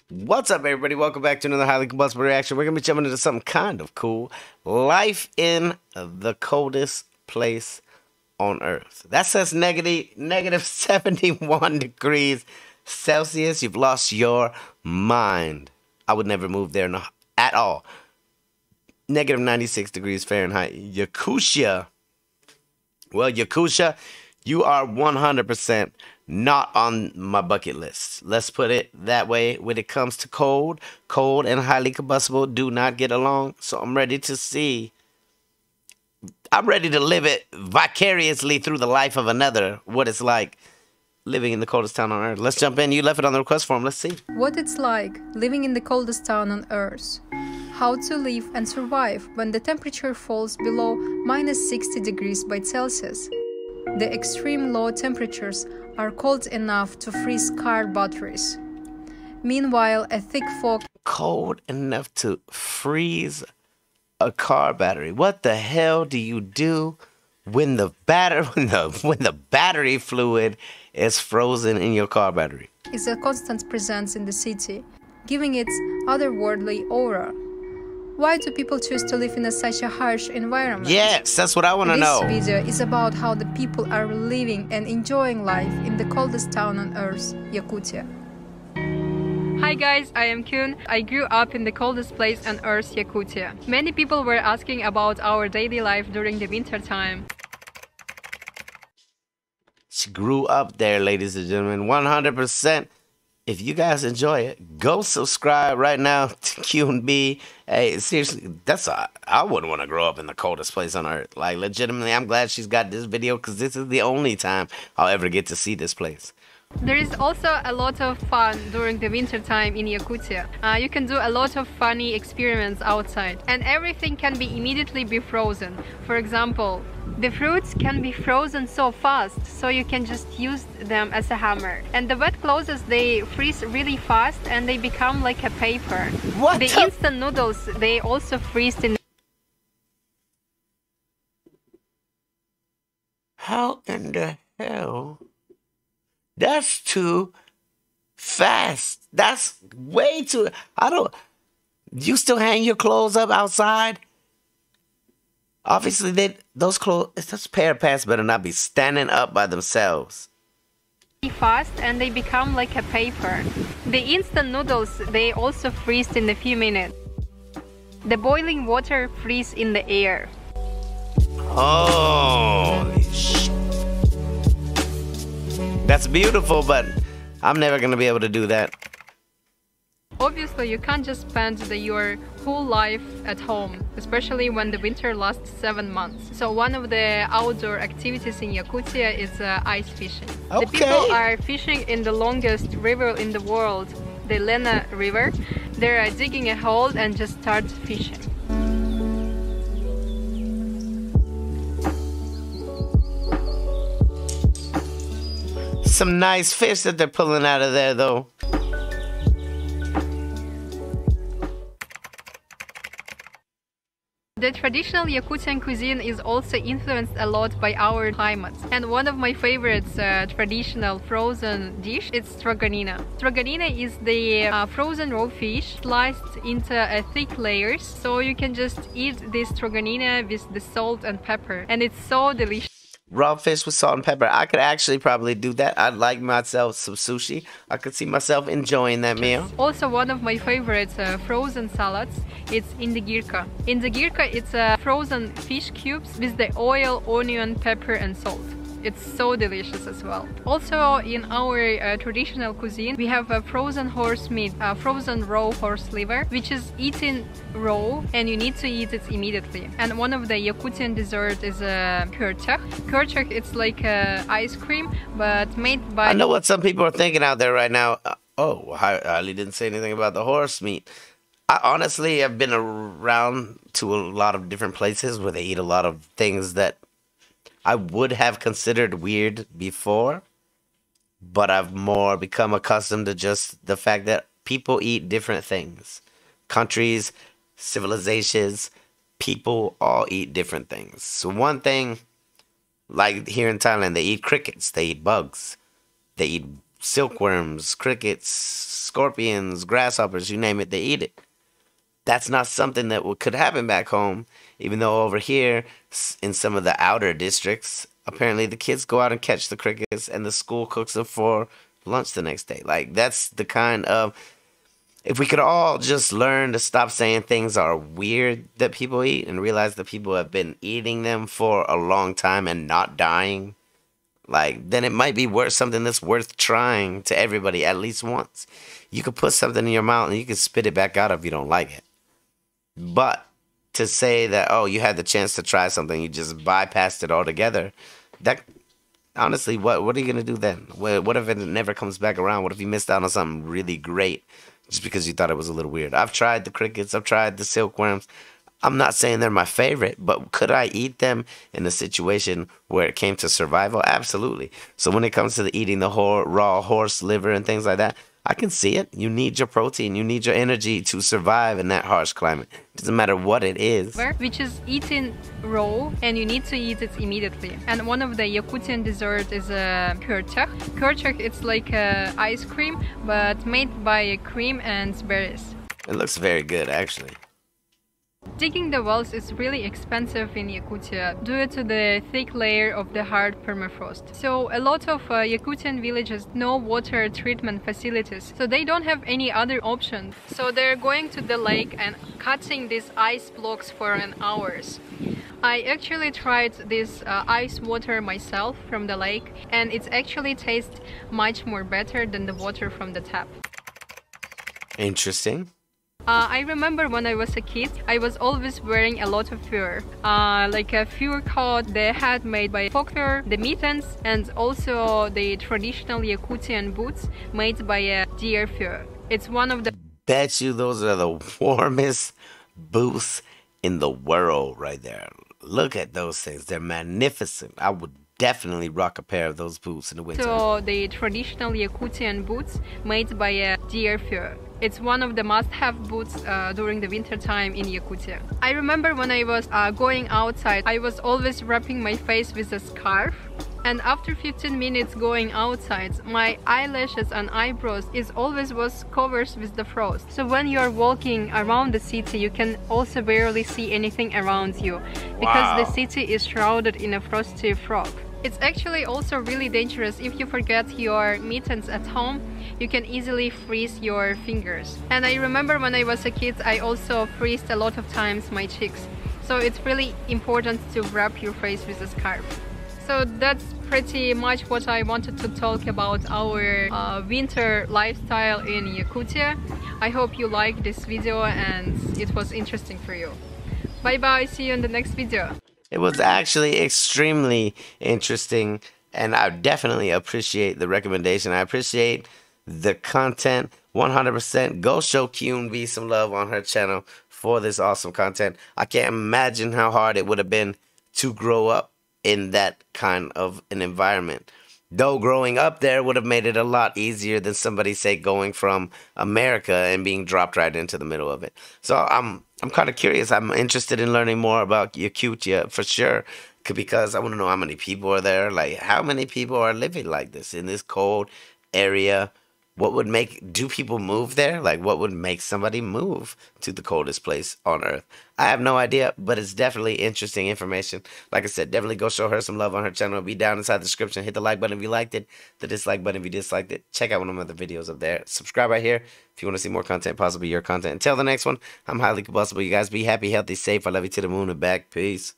What's up, everybody? Welcome back to another highly combustible reaction. We're gonna be jumping into something kind of cool. Life in the coldest place on Earth. That says negative 71 degrees Celsius. You've lost your mind. I would never move there at all. Negative 96 degrees Fahrenheit. Yakutia. Well, Yakutia, you are 100% not on my bucket list. Let's put it that way. When it comes to cold and highly combustible do not get along. So I'm ready to see. I'm ready to live it vicariously through the life of another, what it's like living in the coldest town on Earth. Let's jump in. You left it on the request form. Let's see. What it's like living in the coldest town on Earth. How to live and survive when the temperature falls below minus 60 degrees by Celsius. The extreme low temperatures are cold enough to freeze car batteries. Meanwhile, a thick fog cold enough to freeze a car battery. What the hell do you do when the battery fluid is frozen in your car battery? is a constant presence in the city, giving it otherworldly aura. Why do people choose to live in such a harsh environment? Yes, that's what I want to know. This video is about how the people are living and enjoying life in the coldest town on Earth, Yakutia. Hi guys, I am Kyun. I grew up in the coldest place on Earth, Yakutia. Many people were asking about our daily life during the winter time. She grew up there, ladies and gentlemen, 100%. If you guys enjoy it, go subscribe right now to Q&B. Hey, seriously, I wouldn't want to grow up in the coldest place on Earth. Like, legitimately, I'm glad she's got this video because this is the only time I'll ever get to see this place. There is also a lot of fun during the winter time in Yakutia. You can do a lot of funny experiments outside, and everything can be immediately be frozen. For example, the fruits can be frozen so fast, so you can just use them as a hammer. And the wet clothes, they freeze really fast and they become like a paper. What? The instant noodles, they also freeze in. How in the hell? That's too fast. That's way too... You still hang your clothes up outside? Obviously, those pair of pants better not be standing up by themselves. Fast and they become like a paper. The instant noodles, they also freeze in a few minutes. The boiling water freeze in the air. Holy shit. That's beautiful, but I'm never gonna be able to do that. Obviously, you can't just spend your whole life at home, especially when the winter lasts 7 months. So one of the outdoor activities in Yakutia is ice fishing. Okay. The people are fishing in the longest river in the world, the Lena River. They're digging a hole and just start fishing. Some nice fish that they're pulling out of there, though. The traditional Yakutian cuisine is also influenced a lot by our climate. And one of my favorites traditional frozen dish is stroganina. Stroganina is the frozen raw fish sliced into thick layers. So you can just eat this stroganina with the salt and pepper. And it's so delicious. Raw fish with salt and pepper. I could actually probably do that. I'd like myself some sushi. I could see myself enjoying that meal. Also, one of my favorite frozen salads, it's indigirka. Indigirka, it's frozen fish cubes with the oil, onion, pepper and salt. It's so delicious as well. Also, in our traditional cuisine, we have a frozen horse meat, frozen raw horse liver, which is eaten raw and you need to eat it immediately. And one of the Yakutian dessert is kurchak. Kurchak, it's like ice cream, but made by... I know what some people are thinking out there right now. Ali didn't say anything about the horse meat. I honestly have been around to a lot of different places where they eat a lot of things that I would have considered weird before, but I've more become accustomed to just the fact that people eat different things. Countries, civilizations, people all eat different things. So one thing, like here in Thailand, they eat crickets, they eat bugs, they eat silkworms, crickets, scorpions, grasshoppers, you name it, they eat it. That's not something that could happen back home, even though over here in some of the outer districts, apparently the kids go out and catch the crickets and the school cooks them for lunch the next day. Like, that's the kind of, if we could all just learn to stop saying things are weird that people eat and realize that people have been eating them for a long time and not dying, like, then it might be worth something that's worth trying to everybody at least once. You could put something in your mouth and you can spit it back out if you don't like it. But to say that, oh, you had the chance to try something, you just bypassed it altogether, that, honestly, what are you going to do then? What if it never comes back around? What if you missed out on something really great just because you thought it was a little weird? I've tried the crickets, I've tried the silkworms. I'm not saying they're my favorite, but could I eat them in a situation where it came to survival? Absolutely. So when it comes to eating the raw horse liver and things like that, I can see it. You need your protein. You need your energy to survive in that harsh climate. It doesn't matter what it is. Which is eaten raw, and you need to eat it immediately. And one of the Yakutian dessert is a kurchak. Kurchak, it's like ice cream, but made by cream and berries. It looks very good, actually. Digging the wells is really expensive in Yakutia due to the thick layer of the hard permafrost. So a lot of Yakutian villages no water treatment facilities, so they don't have any other option. So they're going to the lake and cutting these ice blocks for an hours. I actually tried this ice water myself from the lake, and it actually tastes much more better than the water from the tap. Interesting. I remember when I was a kid, I was always wearing a lot of fur, like a fur coat, the hat made by folk fur, the mittens, and also the traditional Yakutian boots made by deer fur. It's one of the... Bet you those are the warmest boots in the world right there. Look at those things. They're magnificent. I would definitely rock a pair of those boots in the winter. So the traditional Yakutian boots made by deer fur. It's one of the must-have boots during the winter time in Yakutia. I remember when I was going outside, I was always wrapping my face with a scarf. And after 15 minutes going outside, my eyelashes and eyebrows always was covered with the frost. So when you're walking around the city, you can also barely see anything around you, because the city is shrouded in a frosty fog. It's actually also really dangerous if you forget your mittens at home. You can easily freeze your fingers. And I remember when I was a kid, I also freezed a lot of times my cheeks. So it's really important to wrap your face with a scarf. So that's pretty much what I wanted to talk about our winter lifestyle in Yakutia. I hope you liked this video and it was interesting for you. Bye bye, see you in the next video. It was actually extremely interesting, and I definitely appreciate the recommendation. I appreciate the content 100%. Go show QNB some love on her channel for this awesome content. I can't imagine how hard it would have been to grow up in that kind of an environment. Though growing up there would have made it a lot easier than somebody, say, going from America and being dropped right into the middle of it. So I'm kind of curious. I'm interested in learning more about Yakutia for sure, because I want to know how many people are there. Like, how many people are living like this in this cold area? What would do people move there? Like, what would make somebody move to the coldest place on earth? I have no idea, but it's definitely interesting information. Like I said, definitely go show her some love on her channel. It'll be down inside the description. Hit the like button if you liked it, the dislike button if you disliked it. Check out one of my other videos up there. Subscribe right here if you want to see more content, possibly your content. Until the next one, I'm highly combustible. You guys be happy, healthy, safe. I love you to the moon and back. Peace.